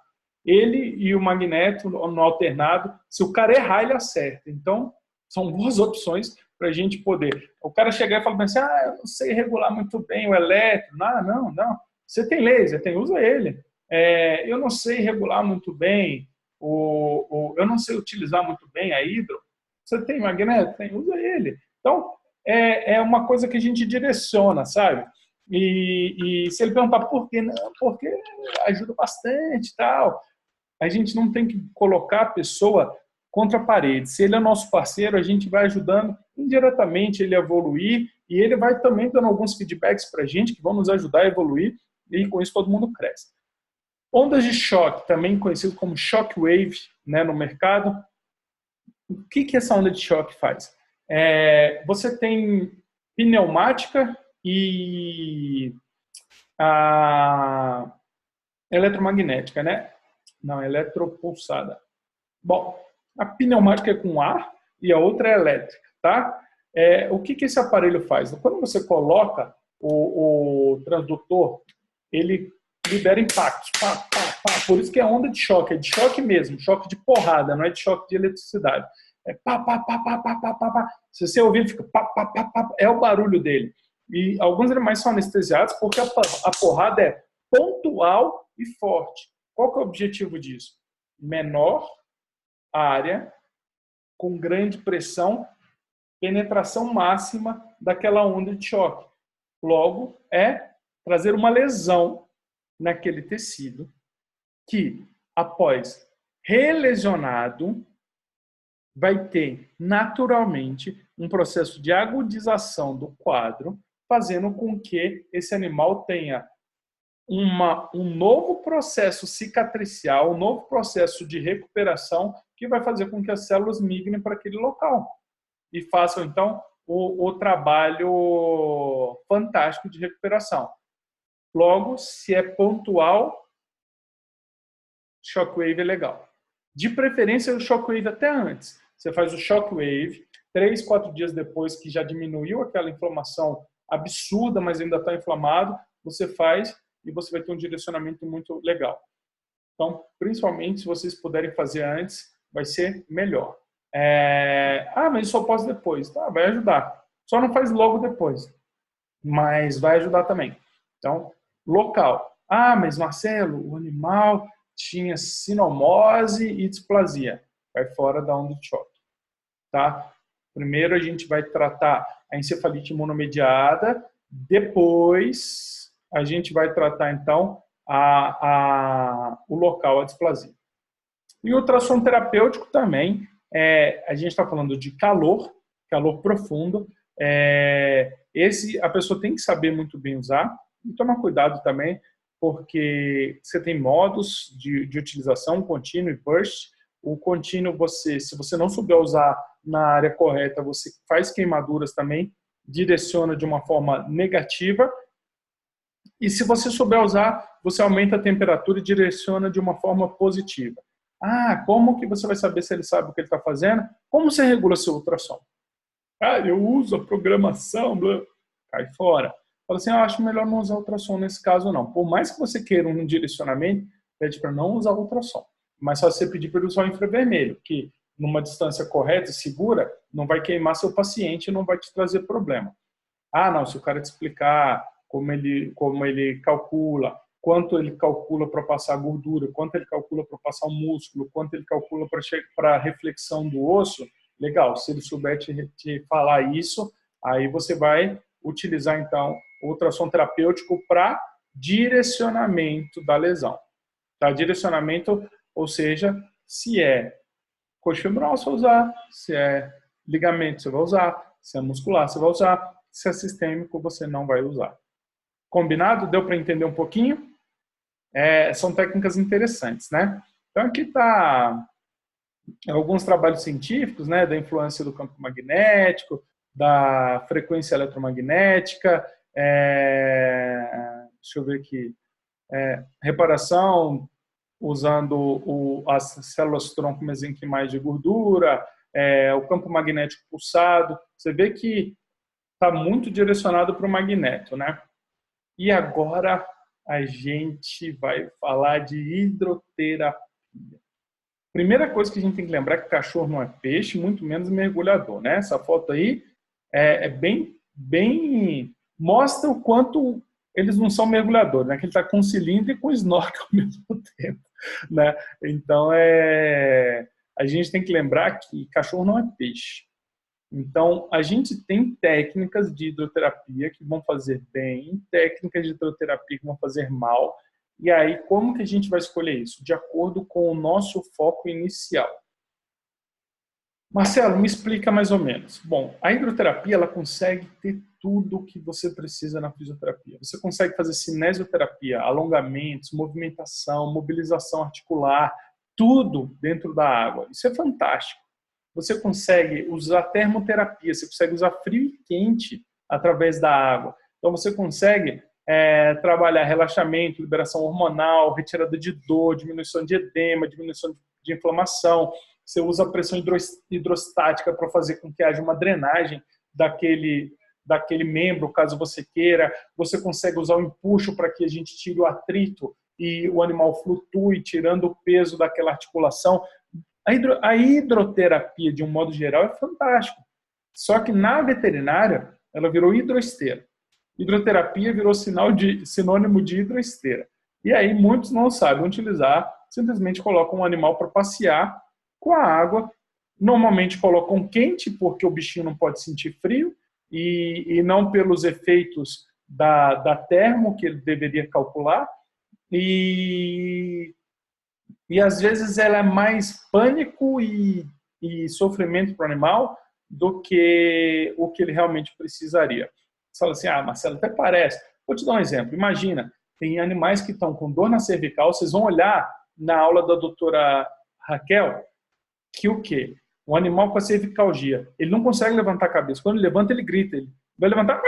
ele e o magneto no alternado, se o cara errar, ele acerta. Então, são boas opções para a gente poder. O cara chegar e falar assim, eu não sei regular muito bem o elétron. Não. Você tem laser, usa ele. Eu não sei regular muito bem, eu não sei utilizar muito bem a hidro. Você tem magneto? Usa ele. Então, é uma coisa que a gente direciona, sabe? E se ele perguntar por quê? Não, porque ajuda bastante e tal. A gente não tem que colocar a pessoa contra a parede. Se ele é nosso parceiro, a gente vai ajudando indiretamente ele a evoluir, e ele vai também dando alguns feedbacks para a gente que vão nos ajudar a evoluir, e com isso todo mundo cresce. Ondas de choque, também conhecido como shockwave, né, no mercado. O que essa onda de choque faz? Você tem pneumática e a eletromagnética, né? Não, eletropulsada. Bom, a pneumática é com ar e a outra é elétrica, tá? O que esse aparelho faz? Quando você coloca o transdutor, ele libera impactos. Pá, pá, pá. Por isso que é onda de choque mesmo, choque de porrada, não é de choque de eletricidade. É pá, pá, pá, pá, pá, pá, pá, pá. Se você ouvir, fica pá, pá, pá, pá, é o barulho dele. E alguns animais são anestesiados porque a porrada é pontual e forte. Qual que é o objetivo disso? Menor área, com grande pressão, penetração máxima daquela onda de choque. Logo, é trazer uma lesão naquele tecido que, após relesionado, vai ter naturalmente um processo de agudização do quadro, fazendo com que esse animal tenha um novo processo cicatricial, um novo processo de recuperação que vai fazer com que as células migrem para aquele local e façam, então, o trabalho fantástico de recuperação. Logo, se é pontual, shockwave é legal. De preferência, o shockwave até antes. Você faz o shockwave, 3, 4 dias depois que já diminuiu aquela inflamação absurda, mas ainda está inflamado, você faz e você vai ter um direcionamento muito legal. Então, principalmente se vocês puderem fazer antes, vai ser melhor. Mas só posso depois. Tá, vai ajudar. Só não faz logo depois. Mas vai ajudar também. Então, local. Mas Marcelo, o animal tinha sinomose e displasia. Vai fora da onda de choque. Tá? Primeiro a gente vai tratar a encefalite imunomediada, depois a gente vai tratar então o local, a displasia. E o ultrassom terapêutico também, a gente está falando de calor profundo. A pessoa tem que saber muito bem usar e tomar cuidado também, porque você tem modos de utilização, contínuo e burst. O contínuo, se você não souber usar na área correta, você faz queimaduras também, direciona de uma forma negativa. E se você souber usar, você aumenta a temperatura e direciona de uma forma positiva. Como que você vai saber se ele sabe o que ele está fazendo? Como você regula seu ultrassom? Eu uso a programação, blá. Cai fora. Fala assim, eu acho melhor não usar ultrassom nesse caso, não. Por mais que você queira um direcionamento, pede para não usar ultrassom. Mas só você pedir para ele usar o infravermelho, que numa distância correta e segura, não vai queimar seu paciente e não vai te trazer problema. Não, se o cara te explicar como ele calcula, quanto ele calcula para passar a gordura, quanto ele calcula para passar o músculo, quanto ele calcula para a reflexão do osso, legal. Se ele souber te falar isso, aí você vai utilizar, então, o ultrassom terapêutico para direcionamento da lesão. Tá? Direcionamento, ou seja, se é coxa femoral, você vai usar, se é ligamento, você vai usar, se é muscular, você vai usar, se é sistêmico, você não vai usar. Combinado? Deu para entender um pouquinho? São técnicas interessantes, né? Então, aqui está alguns trabalhos científicos, né, da influência do campo magnético, da frequência eletromagnética, deixa eu ver aqui, reparação usando as células tronco mesenquimais de gordura, o campo magnético pulsado. Você vê que está muito direcionado para o magneto, né? E agora a gente vai falar de hidroterapia. Primeira coisa que a gente tem que lembrar é que cachorro não é peixe, muito menos mergulhador, né? Essa foto aí bem mostra o quanto eles não são mergulhadores, né? Que ele está com cilindro e com snorkel ao mesmo tempo, né? Então, a gente tem que lembrar que cachorro não é peixe. Então, a gente tem técnicas de hidroterapia que vão fazer bem, técnicas de hidroterapia que vão fazer mal. E aí, como que a gente vai escolher isso? De acordo com o nosso foco inicial. Marcelo, me explica mais ou menos. Bom, a hidroterapia ela consegue ter tudo o que você precisa na fisioterapia. Você consegue fazer cinesioterapia, alongamentos, movimentação, mobilização articular, tudo dentro da água. Isso é fantástico. Você consegue usar termoterapia, você consegue usar frio e quente através da água. Então, você consegue trabalhar relaxamento, liberação hormonal, retirada de dor, diminuição de edema, diminuição de inflamação. Você usa a pressão hidrostática para fazer com que haja uma drenagem daquele daquele membro, caso você queira. Você consegue usar o empuxo para que a gente tire o atrito e o animal flutue, tirando o peso daquela articulação. A hidroterapia, de um modo geral, é fantástico. Só que na veterinária, ela virou hidroesteira. Hidroterapia virou sinônimo de hidroesteira. E aí muitos não sabem utilizar, simplesmente colocam um animal para passear com a água. Normalmente colocam quente, porque o bichinho não pode sentir frio, e não pelos efeitos da termo que ele deveria calcular. E às vezes ela é mais pânico e sofrimento para o animal do que o que ele realmente precisaria. Você fala assim, Marcelo, até parece. Vou te dar um exemplo. Imagina, tem animais que estão com dor na cervical, vocês vão olhar na aula da doutora Raquel, que o quê? Um animal com a cervicalgia, ele não consegue levantar a cabeça. Quando ele levanta, ele grita. Ele vai levantar,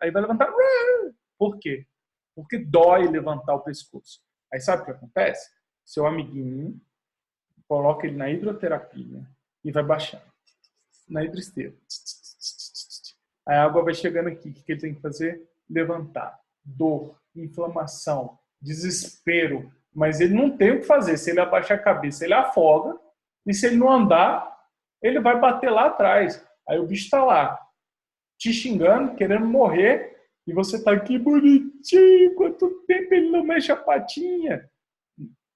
aí vai levantar. Por quê? Porque dói levantar o pescoço. Aí sabe o que acontece? Seu amiguinho coloca ele na hidroterapia e vai baixando. Na hidroesteira. A água vai chegando aqui. O que ele tem que fazer? Levantar. Dor, inflamação, desespero. Mas ele não tem o que fazer. Se ele abaixar a cabeça, ele afoga. E se ele não andar, ele vai bater lá atrás. Aí o bicho está lá, te xingando, querendo morrer. E você está aqui bonitinho. Quanto tempo ele não mexe a patinha?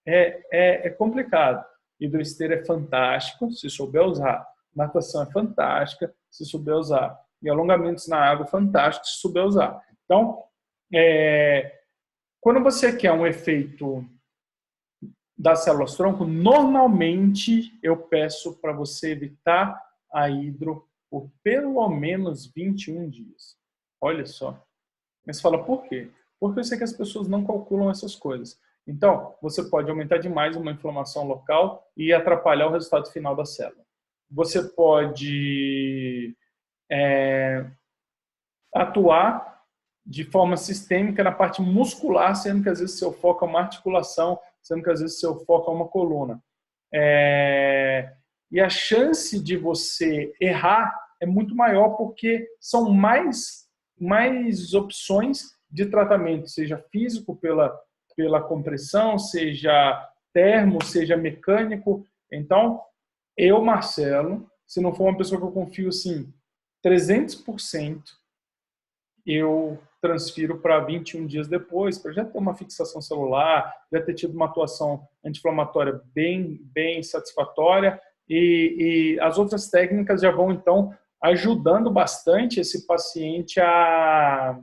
É complicado. Hidroesteira é fantástico, se souber usar. Natação é fantástica, se souber usar. E alongamentos na água, fantástico, se souber usar. Então, quando você quer um efeito das células-tronco, normalmente eu peço para você evitar a hidro por pelo menos 21 dias. Olha só. Mas você fala, por quê? Porque eu sei que as pessoas não calculam essas coisas. Então, você pode aumentar demais uma inflamação local e atrapalhar o resultado final da célula. Você pode atuar de forma sistêmica na parte muscular, sendo que às vezes seu foco é uma articulação, sendo que às vezes seu foco é uma coluna. E a chance de você errar é muito maior porque são mais opções de tratamento, seja físico pela compressão, seja termo, seja mecânico. Então, eu, Marcelo, se não for uma pessoa que eu confio assim, 300%, eu transfiro para 21 dias depois, para já ter uma fixação celular, já ter tido uma atuação anti-inflamatória bem satisfatória, e as outras técnicas já vão, então, ajudando bastante esse paciente a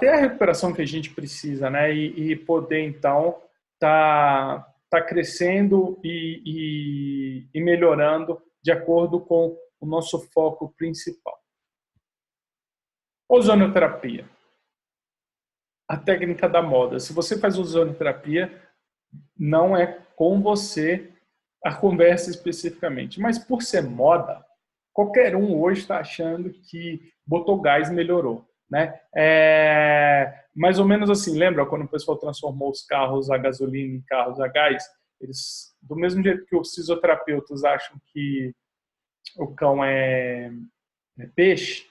ter a recuperação que a gente precisa, né? E poder, então, tá crescendo e melhorando de acordo com o nosso foco principal. Ozonioterapia. A técnica da moda. Se você faz ozonioterapia, não é com você a conversa especificamente. Mas por ser moda, qualquer um hoje está achando que botou gás e melhorou. Né? Mais ou menos assim, lembra quando o pessoal transformou os carros a gasolina em carros a gás? Eles, do mesmo jeito que os fisioterapeutas acham que o cão é peixe,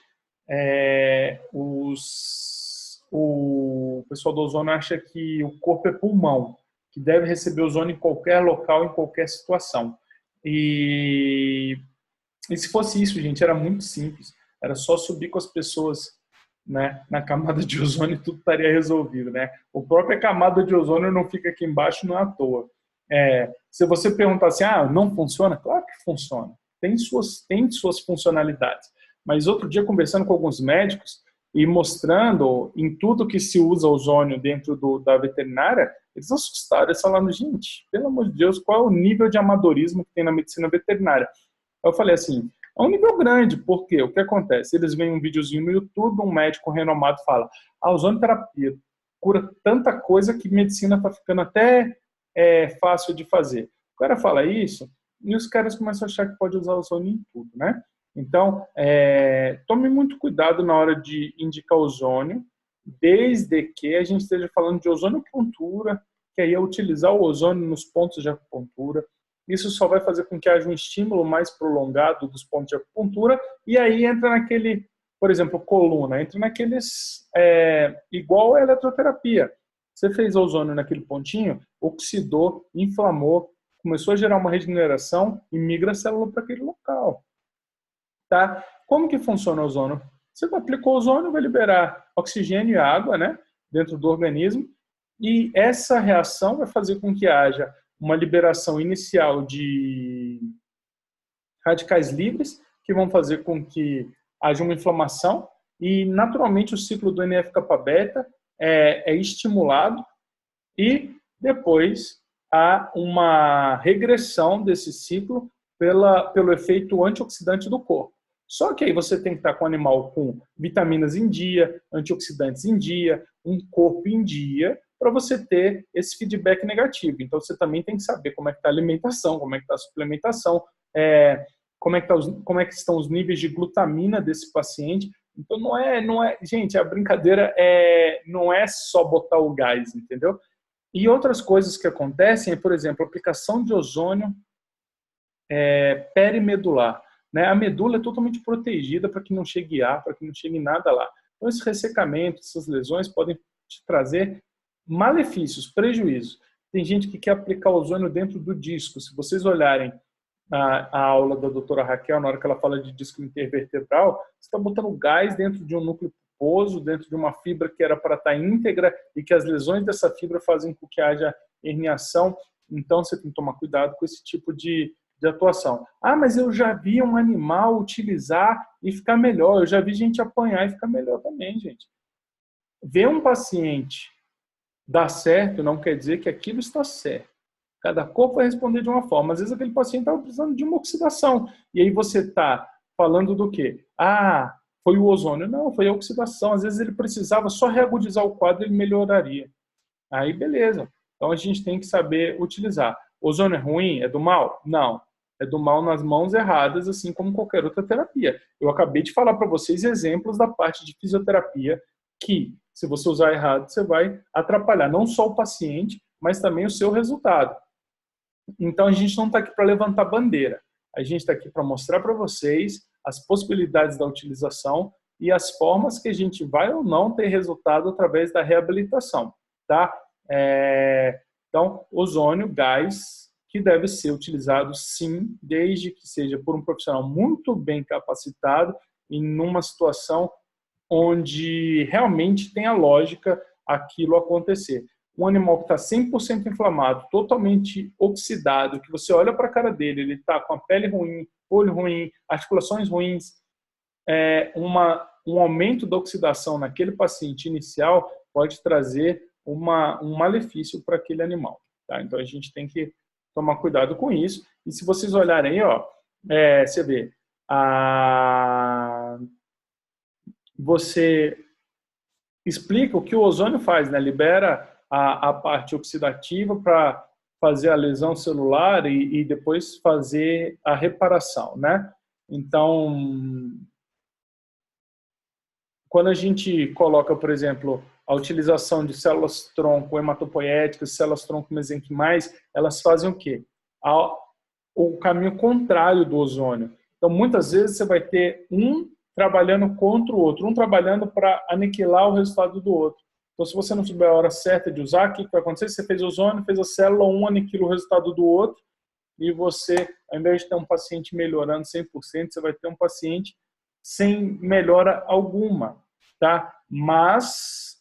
o pessoal do ozônio acha que o corpo é pulmão, que deve receber ozônio em qualquer local, em qualquer situação. E se fosse isso, gente, era muito simples. Era só subir com as pessoas, né, na camada de ozônio e tudo estaria resolvido. Né? A própria camada de ozônio não fica aqui embaixo, não é à toa. Se você perguntar assim, não funciona? Claro que funciona. Tem suas funcionalidades. Mas outro dia, conversando com alguns médicos e mostrando em tudo que se usa ozônio dentro da veterinária, eles assustaram. Eles falaram, gente, pelo amor de Deus, qual é o nível de amadorismo que tem na medicina veterinária? Eu falei assim, é um nível grande, porque o que acontece? Eles veem um videozinho no YouTube, um médico renomado fala, a ozonioterapia cura tanta coisa que medicina está ficando até fácil de fazer. O cara fala isso e os caras começam a achar que pode usar ozônio em tudo, né? Então, tome muito cuidado na hora de indicar ozônio, desde que a gente esteja falando de ozoniopuntura, que aí é utilizar o ozônio nos pontos de acupuntura. isso só vai fazer com que haja um estímulo mais prolongado dos pontos de acupuntura, e aí entra naquele, por exemplo, coluna, entra naqueles, igual a eletroterapia. Você fez ozônio naquele pontinho, oxidou, inflamou, começou a gerar uma regeneração e migra a célula para aquele local. Tá? Como que funciona o ozônio? Você aplicou ozônio, vai liberar oxigênio e água, né, dentro do organismo, e essa reação vai fazer com que haja uma liberação inicial de radicais livres, que vão fazer com que haja uma inflamação, e naturalmente o ciclo do NF-kappa-beta é estimulado, e depois há uma regressão desse ciclo pelo efeito antioxidante do corpo. Só que aí você tem que estar com o animal com vitaminas em dia, antioxidantes em dia, um corpo em dia, para você ter esse feedback negativo. Então, você também tem que saber como é que está a alimentação, como é que está a suplementação, como é que estão os níveis de glutamina desse paciente. Então, gente, a brincadeira não é só botar o gás, entendeu? E outras coisas que acontecem é, por exemplo, a aplicação de ozônio perimedular. Né? A medula é totalmente protegida para que não chegue ar, para que não chegue nada lá. Então, esse ressecamento, essas lesões podem te trazer malefícios, prejuízos. Tem gente que quer aplicar ozônio dentro do disco. Se vocês olharem a aula da doutora Raquel, na hora que ela fala de disco intervertebral, você está botando gás dentro de um núcleo pulposo, dentro de uma fibra que era para estar íntegra e que as lesões dessa fibra fazem com que haja herniação. Então, você tem que tomar cuidado com esse tipo de atuação. Ah, mas eu já vi um animal utilizar e ficar melhor. Eu já vi gente apanhar e ficar melhor também, gente. Ver um paciente dar certo não quer dizer que aquilo está certo. Cada corpo vai responder de uma forma. Às vezes aquele paciente estava precisando de uma oxidação. E aí você está falando do quê? Ah, foi o ozônio. Não, foi a oxidação. Às vezes ele precisava só reagudizar o quadro e ele melhoraria. Aí beleza. Então a gente tem que saber utilizar. Ozônio é ruim? É do mal? Não. É do mal nas mãos erradas, assim como qualquer outra terapia. Eu acabei de falar para vocês exemplos da parte de fisioterapia que, se você usar errado, você vai atrapalhar não só o paciente, mas também o seu resultado. Então, a gente não está aqui para levantar bandeira. A gente está aqui para mostrar para vocês as possibilidades da utilização e as formas que a gente vai ou não ter resultado através da reabilitação. Tá? Então, ozônio, gás, que deve ser utilizado, sim, desde que seja por um profissional muito bem capacitado e numa situação onde realmente tem a lógica aquilo acontecer. Um animal que está 100% inflamado, totalmente oxidado, que você olha para a cara dele, ele está com a pele ruim, olho ruim, articulações ruins, um aumento da oxidação naquele paciente inicial pode trazer um malefício para aquele animal. Tá? Então, a gente tem que tomar cuidado com isso. E se vocês olharem aí, você vê, você explica o que o ozônio faz, né? Libera a parte oxidativa para fazer a lesão celular e depois fazer a reparação, né? Então, quando a gente coloca, por exemplo, a utilização de células-tronco hematopoéticas, células-tronco mesenquimais, elas fazem o quê? O caminho contrário do ozônio. Então, muitas vezes você vai ter um trabalhando contra o outro, um trabalhando para aniquilar o resultado do outro. Então, se você não souber a hora certa de usar, o que vai acontecer? Você fez ozônio, fez a célula, um aniquila o resultado do outro, e você, ao invés de ter um paciente melhorando 100%, você vai ter um paciente sem melhora alguma, tá? Mas,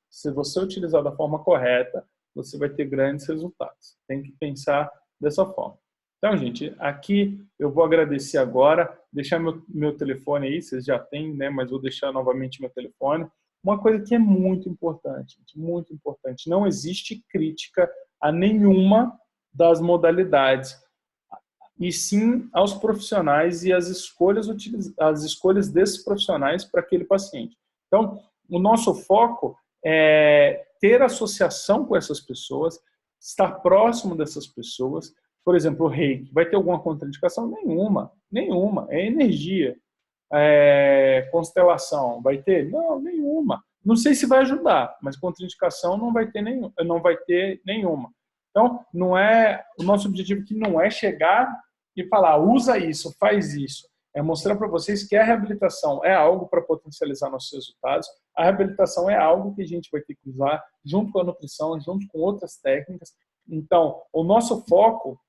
se você utilizar da forma correta, você vai ter grandes resultados. Tem que pensar dessa forma. Então, gente, aqui eu vou agradecer agora, deixar meu telefone aí, vocês já têm, né? Mas vou deixar novamente meu telefone. Uma coisa que é muito importante, muito importante, não existe crítica a nenhuma das modalidades, e sim aos profissionais e as escolhas desses profissionais para aquele paciente. Então, o nosso foco é ter associação com essas pessoas, estar próximo dessas pessoas. Por exemplo, o reiki, vai ter alguma contraindicação? Nenhuma, é energia. Constelação, vai ter? Não, nenhuma. Não sei se vai ajudar, mas contraindicação não vai ter nenhuma. Então, o nosso objetivo aqui não é chegar e falar, usa isso, faz isso. É mostrar para vocês que a reabilitação é algo para potencializar nossos resultados. A reabilitação é algo que a gente vai ter que usar junto com a nutrição, junto com outras técnicas. Então, o nosso foco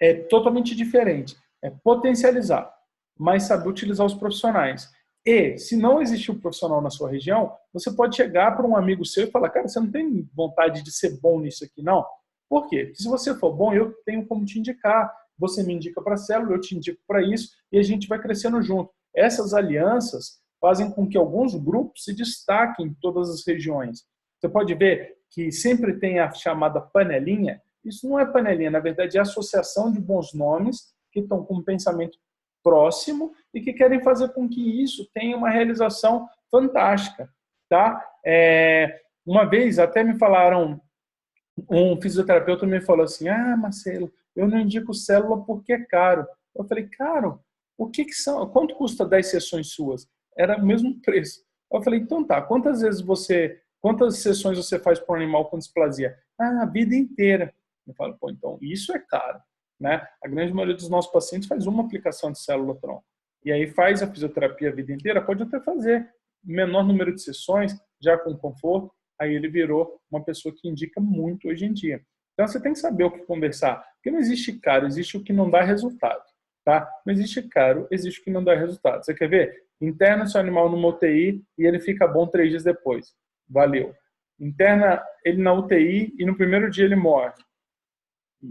é totalmente diferente. É potencializar, mas saber utilizar os profissionais. E, se não existe um profissional na sua região, você pode chegar para um amigo seu e falar, cara, você não tem vontade de ser bom nisso aqui, não? Por quê? Porque se você for bom, eu tenho como te indicar. Você me indica para a célula, eu te indico para isso, e a gente vai crescendo junto. Essas alianças fazem com que alguns grupos se destaquem em todas as regiões. Você pode ver que sempre tem a chamada panelinha. Isso não é panelinha, na verdade é a associação de bons nomes que estão com um pensamento próximo e que querem fazer com que isso tenha uma realização fantástica. Tá? Uma vez até me falaram, um fisioterapeuta me falou assim, Marcelo, eu não indico célula porque é caro. Eu falei, caro? O que são? Quanto custa 10 sessões suas? Era o mesmo preço. Eu falei, então tá, quantas sessões você faz para um animal com displasia? A vida inteira. Eu falo, pô, então isso é caro. Né? A grande maioria dos nossos pacientes faz uma aplicação de célula-tronco. E aí faz a fisioterapia a vida inteira, pode até fazer menor número de sessões, já com conforto, aí ele virou uma pessoa que indica muito hoje em dia. Então você tem que saber o que conversar, porque não existe caro, existe o que não dá resultado. Tá? Não existe caro, existe o que não dá resultado. Você quer ver? Interna seu animal numa UTI e ele fica bom 3 dias depois. Valeu. Interna ele na UTI e no primeiro dia ele morre.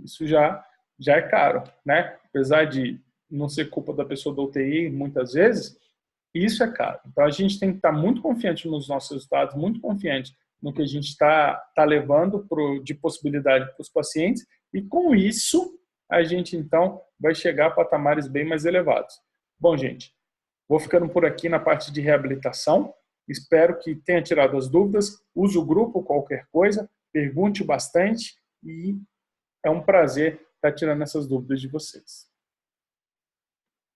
Isso já é caro, né? Apesar de não ser culpa da pessoa da UTI, muitas vezes, isso é caro. Então, a gente tem que estar muito confiante nos nossos resultados, muito confiante no que a gente está levando de possibilidade para os pacientes, e com isso, a gente, então, vai chegar a patamares bem mais elevados. Bom, gente, vou ficando por aqui na parte de reabilitação. Espero que tenha tirado as dúvidas. Use o grupo, qualquer coisa, pergunte bastante, e é um prazer estar tirando essas dúvidas de vocês.